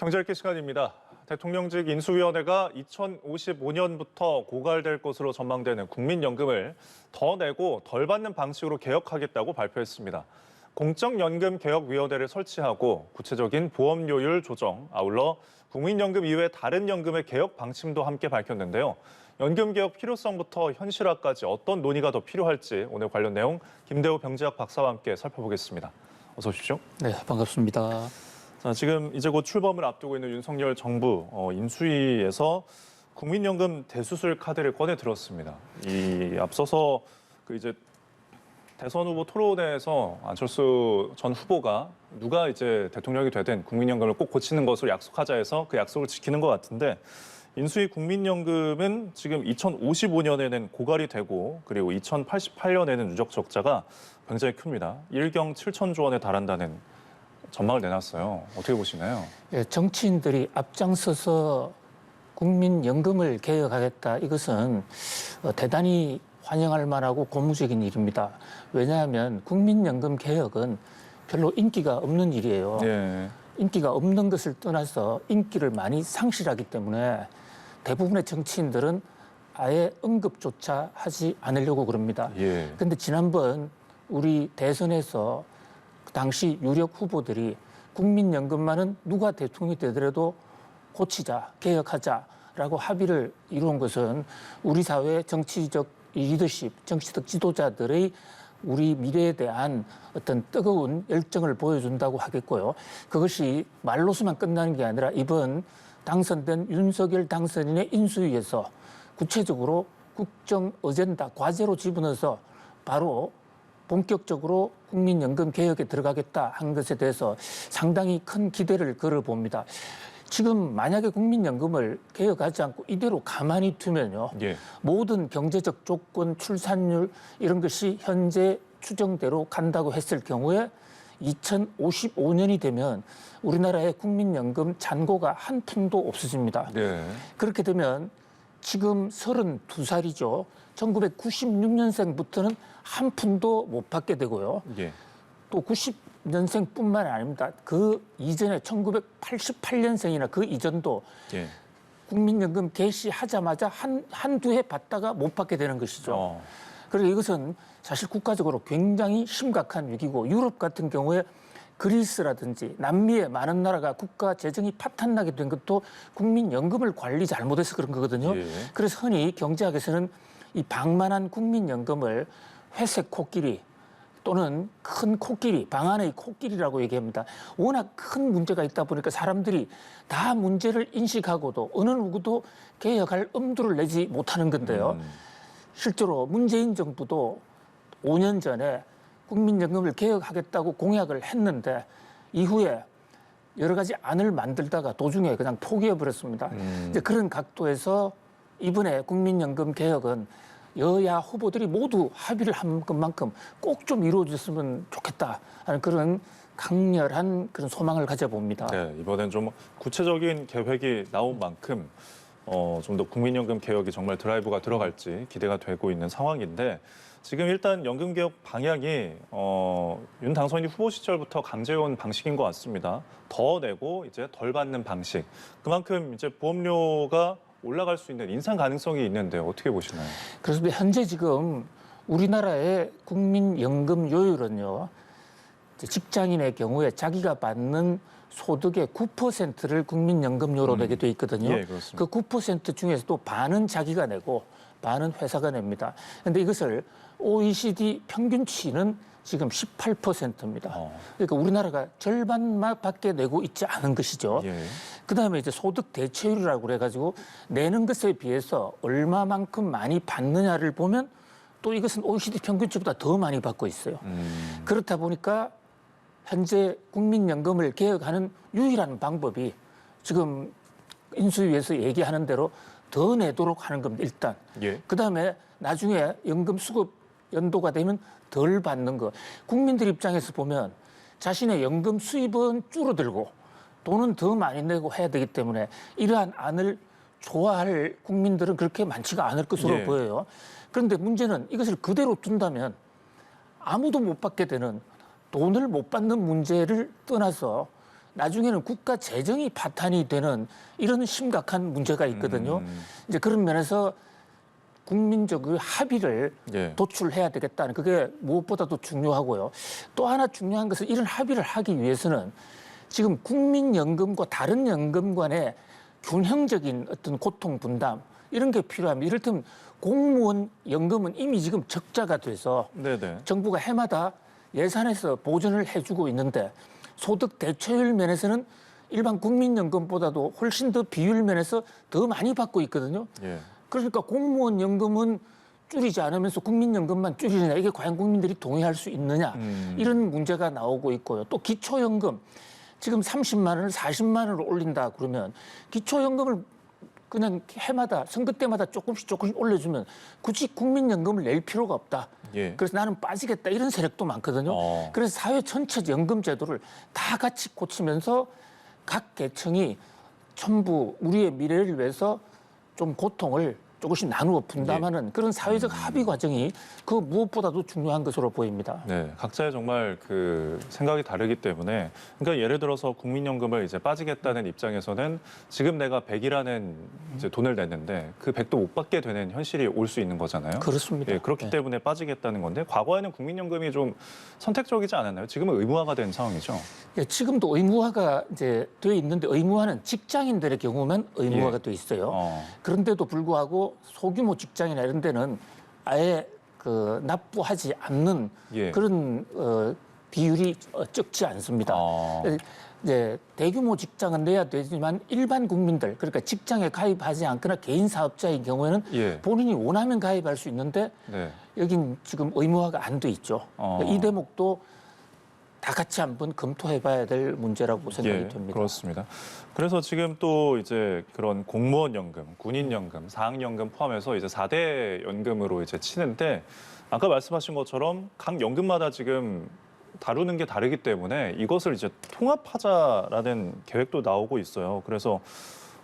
경제읽기 시간입니다. 대통령직 인수위원회가 2055년부터 고갈될 것으로 전망되는 국민연금을 더 내고 덜 받는 방식으로 개혁하겠다고 발표했습니다. 공적연금개혁위원회를 설치하고 구체적인 보험료율 조정, 아울러 국민연금 이외 다른 연금의 개혁 방침도 함께 밝혔는데요. 연금개혁 필요성부터 현실화까지 어떤 논의가 더 필요할지 오늘 관련 내용 김대우 병지학 박사와 함께 살펴보겠습니다. 어서 오십시오. 네, 반갑습니다. 자, 지금 이제 곧 출범을 앞두고 있는 윤석열 정부 인수위에서 국민연금 대수술 카드를 꺼내 들었습니다. 이 앞서서 이제 대선 후보 토론회에서 안철수 전 후보가 누가 이제 대통령이 되든 국민연금을 꼭 고치는 것으로 약속하자 해서 그 약속을 지키는 것 같은데 인수위 국민연금은 지금 2055년에는 고갈이 되고 그리고 2088년에는 누적 적자가 굉장히 큽니다. 1경 7천조 원에 달한다는 전망을 내놨어요. 어떻게 보시나요? 예, 정치인들이 앞장서서 국민연금을 개혁하겠다. 이것은 대단히 환영할 만하고 고무적인 일입니다. 왜냐하면 국민연금 개혁은 별로 인기가 없는 일이에요. 예. 인기가 없는 것을 떠나서 인기를 많이 상실하기 때문에 대부분의 정치인들은 아예 언급조차 하지 않으려고 그럽니다. 그런데 지난번 우리 대선에서 당시 유력 후보들이 국민연금만은 누가 대통령이 되더라도 고치자, 개혁하자라고 합의를 이루은 것은 우리 사회의 정치적 리더십, 정치적 지도자들의 우리 미래에 대한 어떤 뜨거운 열정을 보여준다고 하겠고요. 그것이 말로서만 끝나는 게 아니라 이번 당선된 윤석열 당선인의 인수위에서 구체적으로 국정 어젠다, 과제로 집어넣어서 바로 본격적으로 국민연금 개혁에 들어가겠다 한 것에 대해서 상당히 큰 기대를 걸어봅니다. 지금 만약에 국민연금을 개혁하지 않고 이대로 가만히 두면요. 모든 경제적 조건, 출산율 이런 것이 현재 추정대로 간다고 했을 경우에 2055년이 되면 우리나라의 국민연금 잔고가 한 푼도 없어집니다. 그렇게 되면 지금 32살이죠. 1996년생부터는 한 푼도 못 받게 되고요. 또 90년생뿐만 아닙니다. 그 이전에 1988년생이나 그 이전도 국민연금 개시하자마자 한두 해 받다가 못 받게 되는 것이죠. 그래서 이것은 사실 국가적으로 굉장히 심각한 위기고 유럽 같은 경우에 그리스라든지 남미의 많은 나라가 국가 재정이 파탄나게 된 것도 국민연금을 관리 잘못해서 그런 거거든요. 그래서 흔히 경제학에서는 이 방만한 국민연금을 회색 코끼리 또는 큰 코끼리, 방 안의 코끼리라고 얘기합니다. 워낙 큰 문제가 있다 보니까 사람들이 다 문제를 인식하고도 어느 누구도 개혁할 엄두를 내지 못하는 건데요. 실제로 문재인 정부도 5년 전에 국민연금을 개혁하겠다고 공약을 했는데 이후에 여러 가지 안을 만들다가 도중에 그냥 포기해버렸습니다. 이제 그런 각도에서 이번에 국민연금 개혁은 여야 후보들이 모두 합의를 한 것만큼 꼭 좀 이루어졌으면 좋겠다 하는 그런 강렬한 그런 소망을 가져봅니다. 네, 이번엔 좀 구체적인 계획이 나온 만큼 좀 더 국민연금 개혁이 정말 드라이브가 들어갈지 기대가 되고 있는 상황인데 지금 일단 연금개혁 방향이 윤 당선인 후보 시절부터 강조해온 방식인 것 같습니다. 더 내고 이제 덜 받는 방식. 그만큼 이제 보험료가 올라갈 수 있는 인상 가능성이 있는데 어떻게 보시나요? 그렇습니다. 현재 지금 우리나라의 국민연금 요율은요. 직장인의 경우에 자기가 받는 소득의 9%를 국민연금료로 내게 돼 있거든요. 그 9% 중에서도 반은 자기가 내고 반은 회사가 냅니다. 그런데 이것을 OECD 평균치는 지금 18%입니다. 그러니까 우리나라가 절반밖에 내고 있지 않은 것이죠. 그다음에 이제 소득 대체율이라고 그래가지고 내는 것에 비해서 얼마만큼 많이 받느냐를 보면 또 이것은 OECD 평균치보다 더 많이 받고 있어요. 그렇다 보니까 현재 국민연금을 개혁하는 유일한 방법이 지금 인수위에서 얘기하는 대로 더 내도록 하는 겁니다. 일단. 그다음에 나중에 연금 수급 연도가 되면 덜 받는 거. 국민들 입장에서 보면 자신의 연금 수입은 줄어들고 돈은 더 많이 내고 해야 되기 때문에 이러한 안을 좋아할 국민들은 그렇게 많지가 않을 것으로 보여요. 그런데 문제는 이것을 그대로 둔다면 아무도 못 받게 되는 돈을 못 받는 문제를 떠나서 나중에는 국가 재정이 파탄이 되는 이런 심각한 문제가 있거든요. 이제 그런 면에서 국민적 합의를 예. 도출해야 되겠다는 그게 무엇보다도 중요하고요. 또 하나 중요한 것은 이런 합의를 하기 위해서는 지금 국민연금과 다른 연금 간의 균형적인 어떤 고통 분담 이런 게 필요합니다. 이를테면 공무원 연금은 이미 지금 적자가 돼서 네네. 정부가 해마다 예산에서 보전을 해주고 있는데 소득 대체율 면에서는 일반 국민연금보다도 훨씬 더 비율 면에서 더 많이 받고 있거든요. 예. 그러니까 공무원 연금은 줄이지 않으면서 국민연금만 줄이느냐 이게 과연 국민들이 동의할 수 있느냐 이런 문제가 나오고 있고요. 또 기초연금 지금 30만 원을 40만 원으로 올린다 그러면 기초연금을 그냥 해마다 선거 때마다 조금씩 올려주면 굳이 국민연금을 낼 필요가 없다. 예. 그래서 나는 빠지겠다 이런 세력도 많거든요. 그래서 사회 전체 연금 제도를 다 같이 고치면서 각 계층이 전부 우리의 미래를 위해서 좀 고통을 조금씩 나누어 분담하는 그런 사회적 합의 과정이 그 무엇보다도 중요한 것으로 보입니다. 네, 각자의 정말 그 생각이 다르기 때문에 그러니까 예를 들어서 국민연금을 이제 빠지겠다는 입장에서는 지금 내가 100이라는 이제 돈을 냈는데 그 100도 못 받게 되는 현실이 올 수 있는 거잖아요. 그렇습니다. 예, 그렇기 때문에 빠지겠다는 건데 과거에는 국민연금이 좀 선택적이지 않았나요? 지금은 의무화가 된 상황이죠. 예, 지금도 의무화가 이제 돼 있는데 의무화는 직장인들의 경우만 의무화가 돼 있어요. 그런데도 불구하고 소규모 직장이나 이런 데는 아예 그 납부하지 않는 그런 비율이 적지 않습니다. 이제 대규모 직장은 내야 되지만 일반 국민들 그러니까 직장에 가입하지 않거나 개인 사업자의 경우에는 본인이 원하면 가입할 수 있는데 여긴 지금 의무화가 안 돼 있죠. 이 대목도 다 같이 한번 검토해봐야 될 문제라고 생각이 됩니다. 그렇습니다. 그래서 지금 또 이제 그런 공무원 연금, 군인 연금, 사학연금 포함해서 이제 4대 연금으로 이제 치는데 아까 말씀하신 것처럼 각 연금마다 지금 다루는 게 다르기 때문에 이것을 이제 통합하자라는 계획도 나오고 있어요. 그래서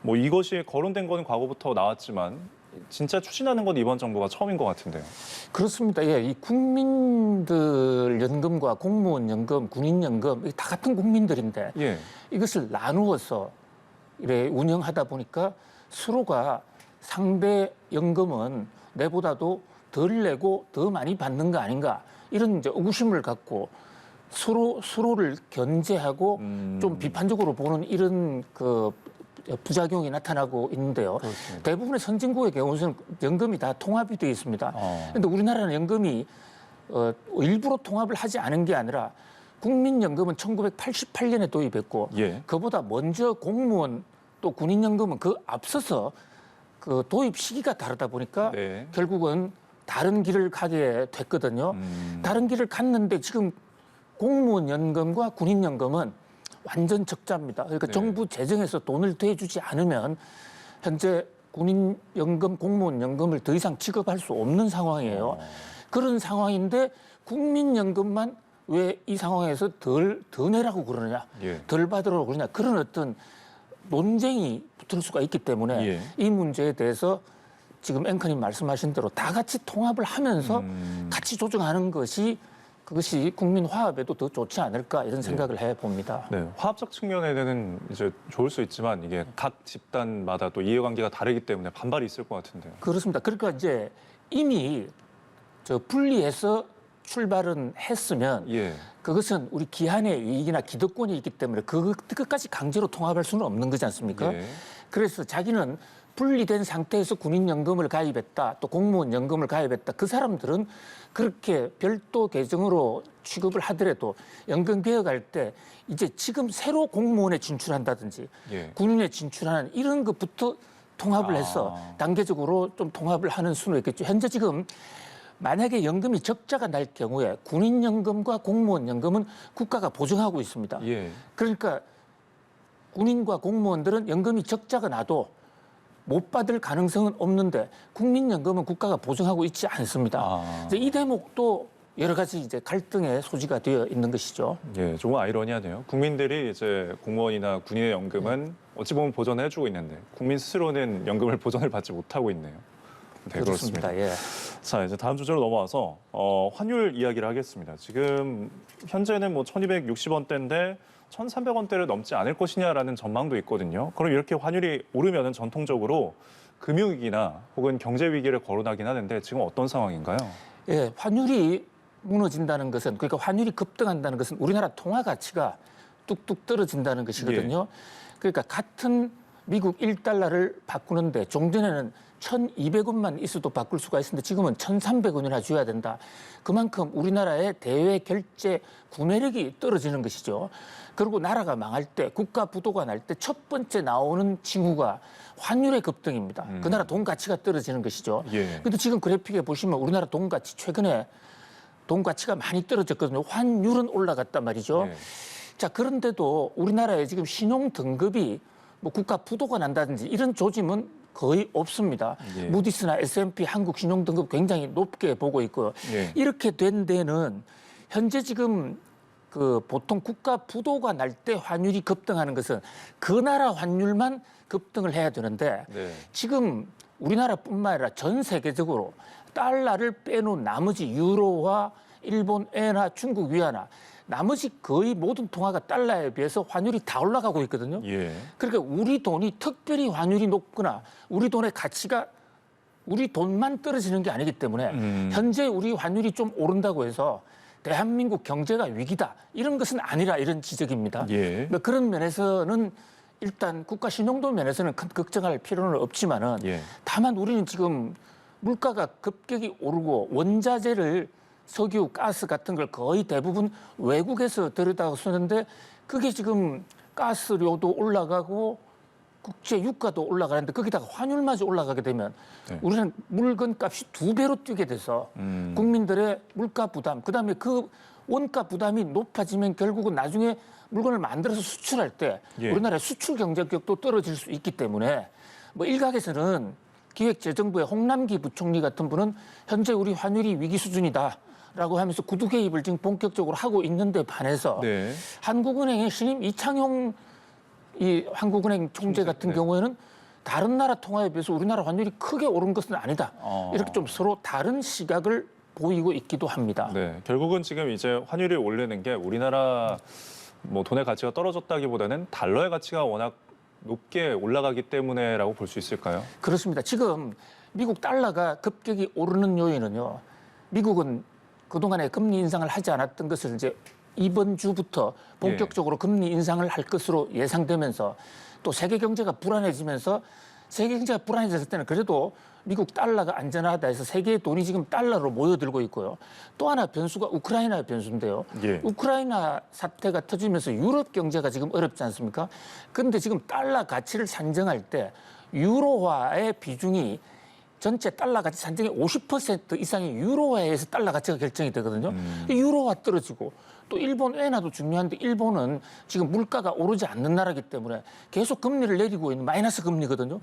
뭐 이것이 거론된 거는 과거부터 나왔지만 진짜 추진하는 건 이번 정부가 처음인 것 같은데요. 그렇습니다. 예, 이 국민들 연금과 공무원 연금, 군인 연금 다 같은 국민들인데 이것을 나누어서 이래 운영하다 보니까 서로가 상대 연금은 내보다도 덜 내고 더 많이 받는 거 아닌가 이런 이제 의구심을 갖고 서로를 견제하고 좀 비판적으로 보는 이런 그 부작용이 나타나고 있는데요. 그렇습니다. 대부분의 선진국의 경우는 연금이 다 통합이 되어 있습니다. 그런데 우리나라는 연금이 일부러 통합을 하지 않은 게 아니라 국민연금은 1988년에 도입했고 그보다 먼저 공무원 또 군인연금은 그 앞서서 그 도입 시기가 다르다 보니까 결국은 다른 길을 가게 됐거든요. 다른 길을 갔는데 지금 공무원 연금과 군인 연금은 완전 적자입니다. 그러니까 정부 재정에서 돈을 대주지 않으면 현재 군인 연금, 공무원 연금을 더 이상 지급할 수 없는 상황이에요. 그런 상황인데 국민 연금만 왜 이 상황에서 더 내라고 그러느냐, 덜 받으라고 그러냐 그런 어떤 논쟁이 붙을 수가 있기 때문에 이 문제에 대해서 지금 앵커님 말씀하신 대로 다 같이 통합을 하면서 같이 조정하는 것이 그것이 국민 화합에도 더 좋지 않을까 이런 생각을 해봅니다. 네, 화합적 측면에는 이제 좋을 수 있지만 이게 각 집단마다 또 이해관계가 다르기 때문에 반발이 있을 것 같은데요. 그렇습니다. 그러니까 이제 이미 분리해서 출발은 했으면 그것은 우리 기한의 이익이나 기득권이 있기 때문에 그것까지 강제로 통합할 수는 없는 거지 않습니까? 그래서 자기는 분리된 상태에서 군인연금을 가입했다, 또 공무원연금을 가입했다. 그 사람들은 그렇게 별도 계정으로 취급을 하더라도 연금 개혁할 때 이제 지금 새로 공무원에 진출한다든지 군인에 진출하는 이런 것부터 통합을 해서 단계적으로 좀 통합을 하는 수는 있겠죠. 현재 지금 만약에 연금이 적자가 날 경우에 군인연금과 공무원연금은 국가가 보증하고 있습니다. 그러니까 군인과 공무원들은 연금이 적자가 나도 못 받을 가능성은 없는데 국민연금은 국가가 보증하고 있지 않습니다. 이 대목도 여러 가지 이제 갈등의 소지가 되어 있는 것이죠. 조금 아이러니하네요. 국민들이 이제 공무원이나 군인의 연금은 어찌 보면 보전해주고 있는데 국민 스스로는 연금을 보전을 받지 못하고 있네요. 네, 그렇습니다. 자, 이제 다음 주제로 넘어와서 환율 이야기를 하겠습니다. 지금 현재는 뭐 1,260원대인데 1,300원대를 넘지 않을 것이냐라는 전망도 있거든요. 그럼 이렇게 환율이 오르면은 전통적으로 금융위기나 혹은 경제위기를 거론하긴 하는데 지금 어떤 상황인가요? 예, 환율이 무너진다는 것은, 그러니까 환율이 급등한다는 것은 우리나라 통화 가치가 뚝뚝 떨어진다는 것이거든요. 그러니까 같은 미국 1달러를 바꾸는데 종전에는 1,200원만 있어도 바꿀 수가 있었는데 지금은 1,300원이나 줘야 된다. 그만큼 우리나라의 대외 결제 구매력이 떨어지는 것이죠. 그리고 나라가 망할 때, 국가 부도가 날 때 첫 번째 나오는 징후가 환율의 급등입니다. 그 나라 돈 가치가 떨어지는 것이죠. 그런데 지금 그래픽에 보시면 우리나라 돈 가치 최근에 돈 가치가 많이 떨어졌거든요. 환율은 올라갔단 말이죠. 자, 그런데도 우리나라에 지금 신용 등급이 뭐 국가 부도가 난다든지 이런 조짐은 거의 없습니다. 무디스나 S&P 한국 신용 등급 굉장히 높게 보고 있고요. 이렇게 된 데는 현재 지금 그 보통 국가 부도가 날 때 환율이 급등하는 것은 그 나라 환율만 급등을 해야 되는데 지금 우리나라뿐만 아니라 전 세계적으로 달러를 빼놓은 나머지 유로와 일본 엔화, 중국 위안화 나머지 거의 모든 통화가 달러에 비해서 환율이 다 올라가고 있거든요. 그러니까 우리 돈이 특별히 환율이 높거나 우리 돈의 가치가 우리 돈만 떨어지는 게 아니기 때문에 현재 우리 환율이 좀 오른다고 해서 대한민국 경제가 위기다 이런 것은 아니라 이런 지적입니다. 그러니까 그런 면에서는 일단 국가 신용도 면에서는 큰 걱정할 필요는 없지만은 다만 우리는 지금 물가가 급격히 오르고 원자재를 석유, 가스 같은 걸 거의 대부분 외국에서 들여다 쓰는데 그게 지금 가스료도 올라가고 국제 유가도 올라가는데 거기다가 환율마저 올라가게 되면 우리는 물건 값이 2배로 뛰게 돼서 국민들의 물가 부담, 그다음에 그 원가 부담이 높아지면 결국은 나중에 물건을 만들어서 수출할 때 우리나라의 수출 경쟁력도 떨어질 수 있기 때문에 뭐 일각에서는 기획재정부의 홍남기 부총리 같은 분은 현재 우리 환율이 위기 수준이다. 라고 하면서 구두 개입을 지금 본격적으로 하고 있는데 반해서 한국은행의 신임 이창용 이 한국은행 총재 같은 경우에는 다른 나라 통화에 비해서 우리나라 환율이 크게 오른 것은 아니다. 이렇게 좀 서로 다른 시각을 보이고 있기도 합니다. 결국은 지금 이제 환율이 오르는 게 우리나라 뭐 돈의 가치가 떨어졌다기보다는 달러의 가치가 워낙 높게 올라가기 때문에라고 볼 수 있을까요? 그렇습니다. 지금 미국 달러가 급격히 오르는 요인은요. 미국은 그동안에 금리 인상을 하지 않았던 것을 이제 이번 주부터 본격적으로 금리 인상을 할 것으로 예상되면서 또 세계 경제가 불안해지면서 세계 경제가 불안해졌을 때는 그래도 미국 달러가 안전하다 해서 세계의 돈이 지금 달러로 모여들고 있고요. 또 하나 변수가 우크라이나 변수인데요. 우크라이나 사태가 터지면서 유럽 경제가 지금 어렵지 않습니까? 그런데 지금 달러 가치를 산정할 때 유로화의 비중이 전체 달러 가치 산정의 50% 이상이 유로화에 의해서 달러 가치가 결정이 되거든요. 유로화 떨어지고 또 일본 엔화도 중요한데 일본은 지금 물가가 오르지 않는 나라이기 때문에 계속 금리를 내리고 있는 마이너스 금리거든요.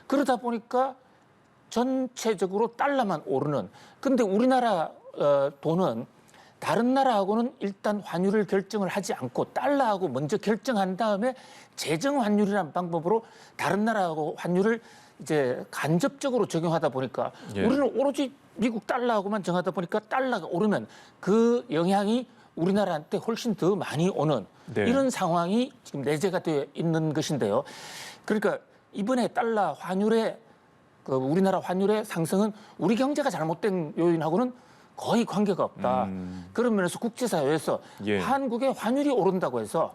그러다 보니까 전체적으로 달러만 오르는. 근데 우리나라 돈은 다른 나라하고는 일단 환율을 결정을 하지 않고 달러하고 먼저 결정한 다음에 재정 환율이라는 방법으로 다른 나라하고 환율을 이제 간접적으로 적용하다 보니까 우리는 오로지 미국 달러하고만 정하다 보니까 달러가 오르면 그 영향이 우리나라한테 훨씬 더 많이 오는 이런 상황이 지금 내재가 되어 있는 것인데요. 그러니까 이번에 달러 환율의 그 우리나라 환율의 상승은 우리 경제가 잘못된 요인하고는 거의 관계가 없다. 그런 면에서 국제사회에서 한국의 환율이 오른다고 해서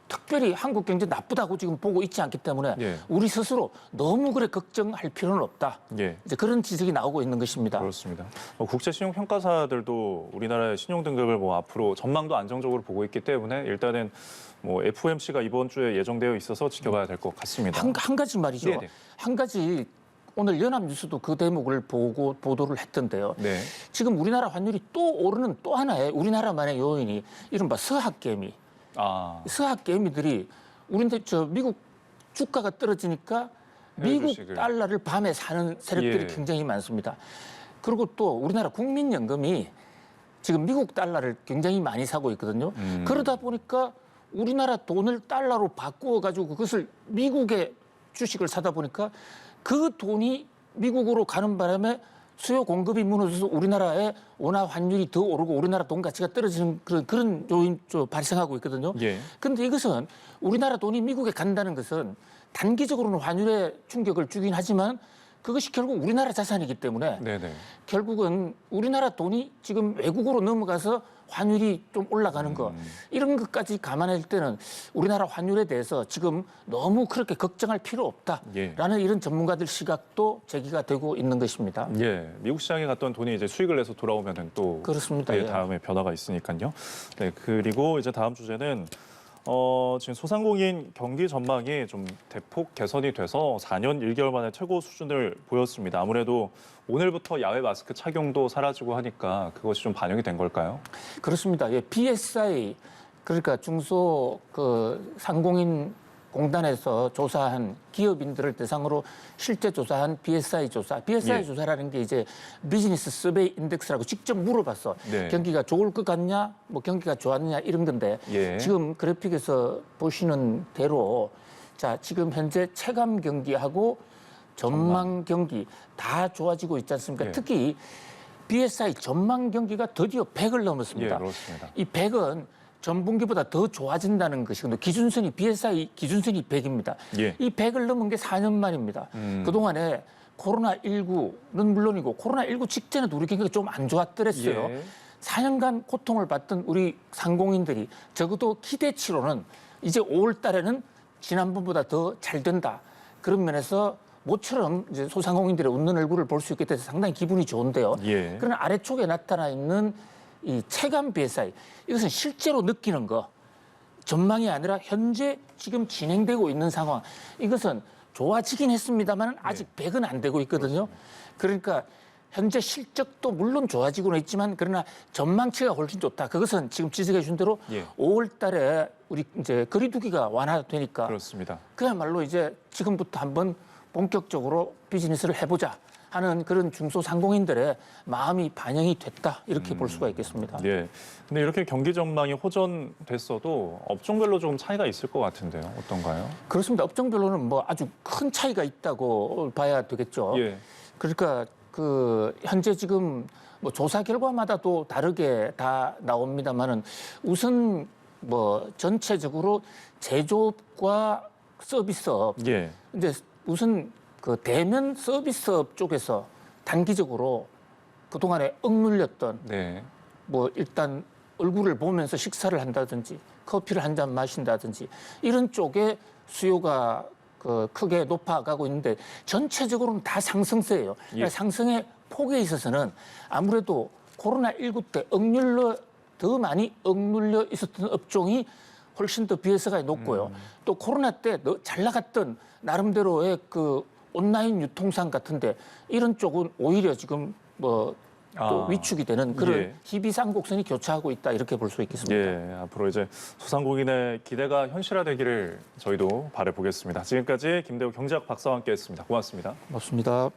특별히 한국 경제 나쁘다고 지금 보고 있지 않기 때문에 우리 스스로 너무 그래 걱정할 필요는 없다. 이제 그런 지적이 나오고 있는 것입니다. 그렇습니다. 국제 신용 평가사들도 우리나라의 신용 등급을 뭐 앞으로 전망도 안정적으로 보고 있기 때문에 일단은 뭐 FOMC가 이번 주에 예정되어 있어서 지켜봐야 될 것 같습니다. 한 가지 말이죠. 한 가지 오늘 연합뉴스도 그 대목을 보고 보도를 했던데요. 지금 우리나라 환율이 또 오르는 또 하나의 우리나라만의 요인이 이른바 서학개미. 서학개미들이 우리한테 미국 주가가 떨어지니까 미국 달러를 밤에 사는 세력들이 굉장히 많습니다. 그리고 또 우리나라 국민연금이 지금 미국 달러를 굉장히 많이 사고 있거든요. 그러다 보니까 우리나라 돈을 달러로 바꾸어 가지고 그것을 미국의 주식을 사다 보니까 그 돈이 미국으로 가는 바람에 수요 공급이 무너져서 우리나라의 원화 환율이 더 오르고 우리나라 돈 가치가 떨어지는 그런 요인 발생하고 있거든요. 그런데 이것은 우리나라 돈이 미국에 간다는 것은 단기적으로는 환율에 충격을 주긴 하지만 그것이 결국 우리나라 자산이기 때문에 결국은 우리나라 돈이 지금 외국으로 넘어가서 환율이 좀 올라가는 거 이런 것까지 감안할 때는 우리나라 환율에 대해서 지금 너무 그렇게 걱정할 필요 없다라는 이런 전문가들 시각도 제기가 되고 있는 것입니다. 미국 시장에 갔던 돈이 이제 수익을 내서 돌아오면은 또 그렇습니다. 다음에 변화가 있으니까요. 네, 그리고 이제 다음 주제는 지금 소상공인 경기 전망이 좀 대폭 개선이 돼서 4년 1개월 만에 최고 수준을 보였습니다. 아무래도 오늘부터 야외 마스크 착용도 사라지고 하니까 그것이 좀 반영이 된 걸까요? 그렇습니다. BSI 그러니까 중소 상공인 공단에서 조사한 기업인들을 대상으로 실제 조사한 BSI 조사. BSI 조사라는 게 이제 비즈니스 서베이 인덱스라고 직접 물어봤어. 경기가 좋을 것 같냐, 뭐 경기가 좋았냐 이런 건데 지금 그래픽에서 보시는 대로 자 지금 현재 체감 경기하고 전망 경기 다 좋아지고 있지 않습니까? 특히 BSI 전망 경기가 드디어 100을 넘었습니다. 그렇습니다. 이 100은 전분기보다 더 좋아진다는 것이거든요. 기준선이 BSI 기준선이 100입니다. 이 100을 넘은 게 4년 만입니다. 그동안에 코로나19는 물론이고 코로나19 직전에도 우리 경기가 좀 안 좋았더랬어요. 4년간 고통을 받던 우리 상공인들이 적어도 기대치로는 이제 5월 달에는 지난번보다 더 잘 된다. 그런 면에서 모처럼 이제 소상공인들의 웃는 얼굴을 볼 수 있게 돼서 상당히 기분이 좋은데요. 그러나 아래쪽에 나타나 있는 이 체감 BSI 이것은 실제로 느끼는 거 전망이 아니라 현재 지금 진행되고 있는 상황 이것은 좋아지긴 했습니다만 아직 100은 안 되고 있거든요. 그러니까 현재 실적도 물론 좋아지고는 있지만 그러나 전망치가 훨씬 좋다. 그것은 지금 지적해 준 대로 5월 달에 우리 이제 거리두기가 완화되니까 그렇습니다. 그야말로 이제 지금부터 한번 본격적으로 비즈니스를 해보자. 하는 그런 중소상공인들의 마음이 반영이 됐다 이렇게 볼 수가 있겠습니다. 근데 이렇게 경기 전망이 호전됐어도 업종별로 좀 차이가 있을 것 같은데요. 어떤가요? 그렇습니다. 업종별로는 뭐 아주 큰 차이가 있다고 봐야 되겠죠. 그러니까 현재 지금 뭐 조사 결과마다 또 다르게 다 나옵니다만은 우선 뭐 전체적으로 제조업과 서비스업 이제 우선 대면 서비스업 쪽에서 단기적으로 그동안에 억눌렸던 뭐 일단 얼굴을 보면서 식사를 한다든지 커피를 한 잔 마신다든지 이런 쪽에 수요가 크게 높아가고 있는데 전체적으로는 다 상승세예요. 그러니까 상승의 폭에 있어서는 아무래도 코로나19 때 더 많이 억눌려 있었던 업종이 훨씬 더 비해서가 높고요. 또 코로나 때 잘 나갔던 나름대로의 온라인 유통상 같은데 이런 쪽은 오히려 지금 또 위축이 되는 그런 희비상곡선이 교차하고 있다 이렇게 볼 수 있겠습니다. 앞으로 이제 소상공인의 기대가 현실화되기를 저희도 바라보겠습니다. 지금까지 김대우 경제학 박사와 함께했습니다. 고맙습니다. 고맙습니다.